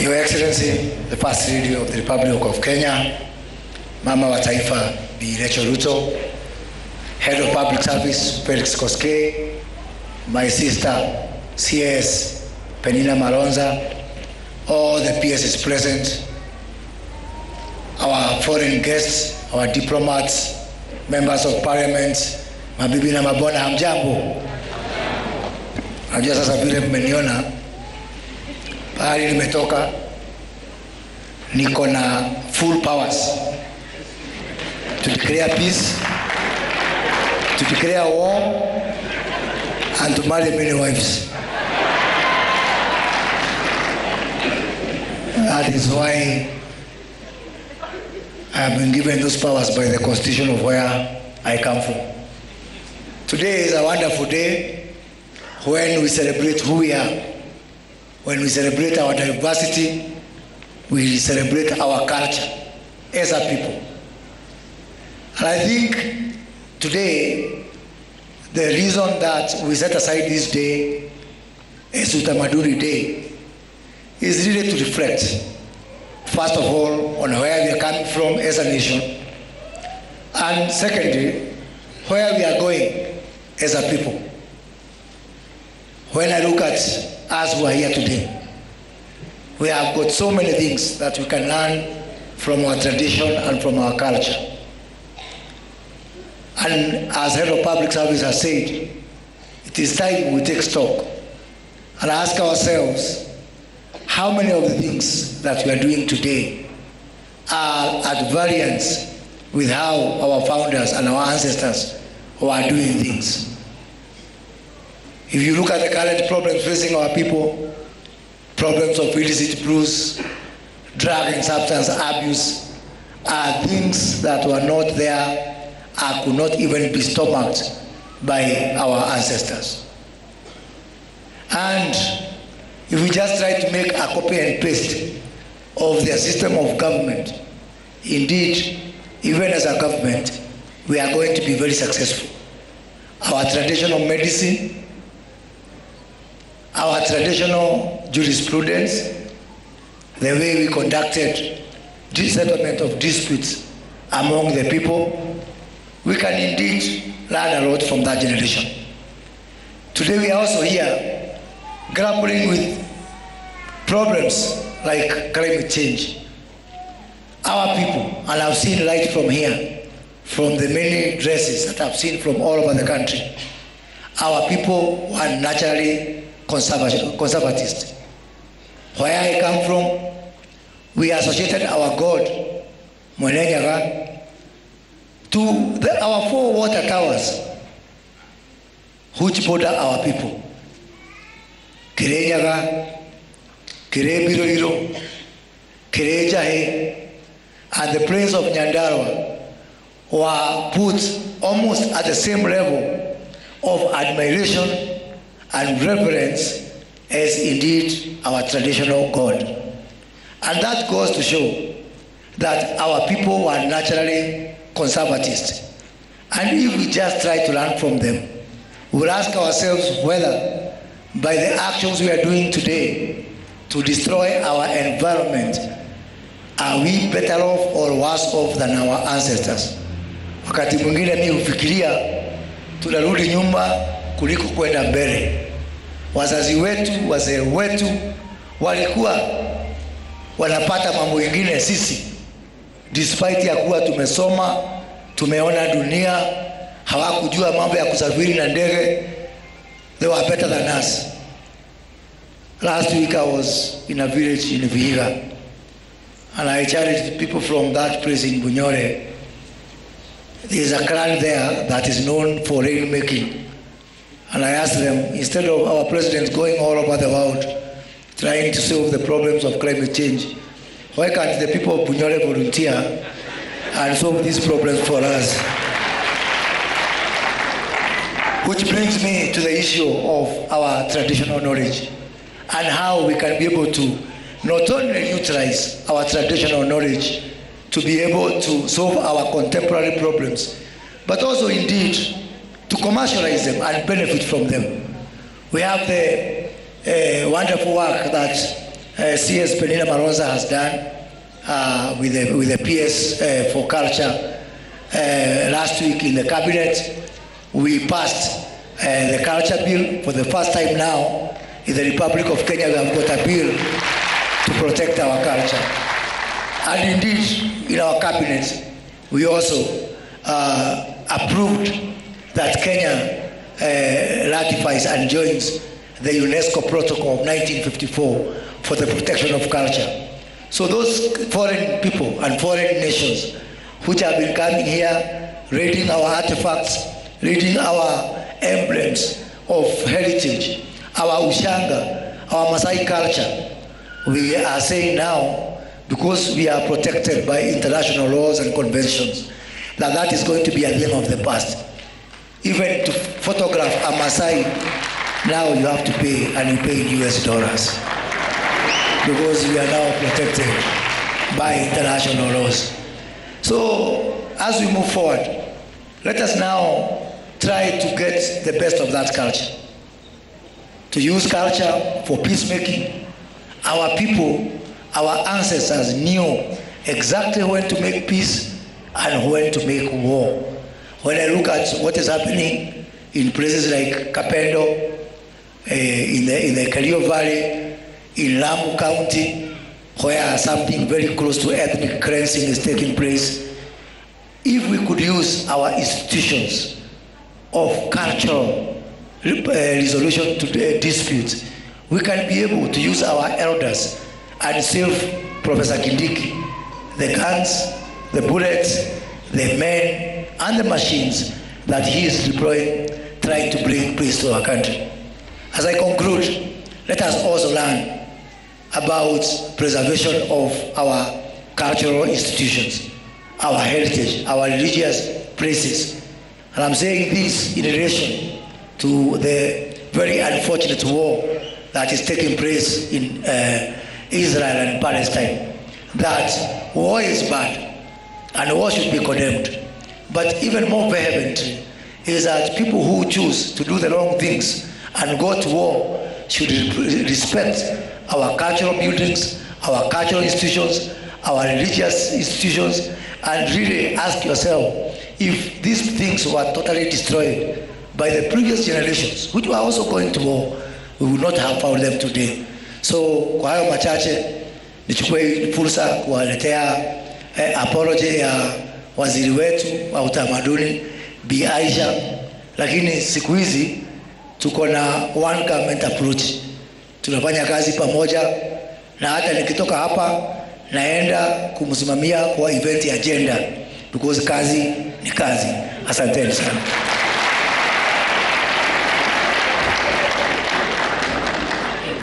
Your Excellency, the First Lady of the Republic of Kenya, Mama wa Taifa Bi Rachel Ruto, Head of Public Service Felix Koskei, my sister CS Penina Malonza, all the PSs present, our foreign guests, our diplomats, members of parliament, mabibi na mabwana, hamjambo. Najua sasa vile mmeniona pahali nimetoka, niko na full powers to declare peace, to declare war, and to marry many wives. That is why I have been given those powers by the constitution of where I come from. Today is a wonderful day when we celebrate who we are. When we celebrate our diversity, we celebrate our culture as a people. And I think today, the reason that we set aside this day as Utamaduni Day is really to reflect, first of all, on where we are coming from as a nation, and secondly, where we are going as a people. When I look at us who are here today, we have got so many things that we can learn from our tradition and from our culture. And as Head of Public Service has said, it is time we take stock and ask ourselves, how many of the things that we are doing today are at variance with how our founders and our ancestors were doing things? If you look at the current problems facing our people, problems of illicit brews, drug and substance abuse, are things that were not there and could not even be stomached by our ancestors. And if we just try to make a copy and paste of their system of government, indeed, even as a government, we are going to be very successful. Our traditional medicine, our traditional jurisprudence, the way we conducted the settlement of disputes among the people, we can indeed learn a lot from that generation. Today we are also here grappling with problems like climate change. Our people, and I've seen light from here, from the many dresses that I've seen from all over the country, our people are naturally conservatist. Where I come from, we associated our God, Mwenenyaga, to our 4 water towers, which border our people. Kirenyaga, Kirebiroiro, Kirejahe, and the plains of Nyandarua were put almost at the same level of admiration and reverence as indeed our traditional God. And that goes to show that our people were naturally conservatist. And if we just try to learn from them, we'll ask ourselves whether by the actions we are doing today to destroy our environment, are we better off or worse off than our ancestors? Wakati mwingine mimi hufikiria tunarudi nyuma kuliko kwenda mbele. Wazazi wetu, wazee wetu walikuwa wanapata mambo mengine sisi, despite ya kuwa tumesoma, tumeona dunia, hawakujua mambo ya kusafiri na ndege. They were better than us. Last week I was in a village in Vihiga, and I challenged people from that place in Bunyore. There is a clan there that is known for rainmaking. And I asked them, instead of our president going all over the world trying to solve the problems of climate change, why can't the people of Bunyore volunteer and solve these problems for us? Which brings me to the issue of our traditional knowledge and how we can be able to not only utilize our traditional knowledge to be able to solve our contemporary problems, but also indeed to commercialize them and benefit from them. We have the wonderful work that CS Penina Maroza has done with the PS for culture. Last week in the cabinet, we passed the culture bill. For the first time now in the Republic of Kenya, we have got a bill to protect our culture. And indeed, in our cabinet, we also approved that Kenya ratifies and joins the UNESCO Protocol of 1954 for the protection of culture. So those foreign people and foreign nations which have been coming here, reading our artifacts, reading our emblems of heritage, our Ushanga, our Maasai culture, we are saying now, because we are protected by international laws and conventions, that is going to be a thing of the past. Even to photograph a Maasai, now you have to pay, and you pay in US dollars, because we are now protected by international laws. So as we move forward, let us now try to get the best of that culture, to use culture for peacemaking. Our people, our ancestors knew exactly when to make peace and when to make war. When I look at what is happening in places like Kapendo, in the Kerio Valley, in Lamu County, where something very close to ethnic cleansing is taking place, if we could use our institutions of cultural resolution to disputes, we can be able to use our elders and save Professor Kindiki the guns, the bullets, the men, and the machines that he is deploying, trying to bring peace to our country. As I conclude, let us also learn about preservation of our cultural institutions, our heritage, our religious places. And I'm saying this in relation to the very unfortunate war that is taking place in Israel and Palestine. That war is bad and war should be condemned. But even more vehemently is that people who choose to do the wrong things and go to war should respect our cultural buildings, our cultural institutions, our religious institutions, and really ask yourself if these things were totally destroyed by the previous generations, which were also going to war, we would not have found them today. So kwa hayo machache, nichukue fursa kuwaletea apology ya waziri wetu wa utamaduni Bi Aisha, lakini siku hizi tuko na one government approach. Tunafanya kazi pamoja, na hata nikitoka hapa naenda kumsimamia kwa event agenda, because kazi ni kazi. Asanteni sana.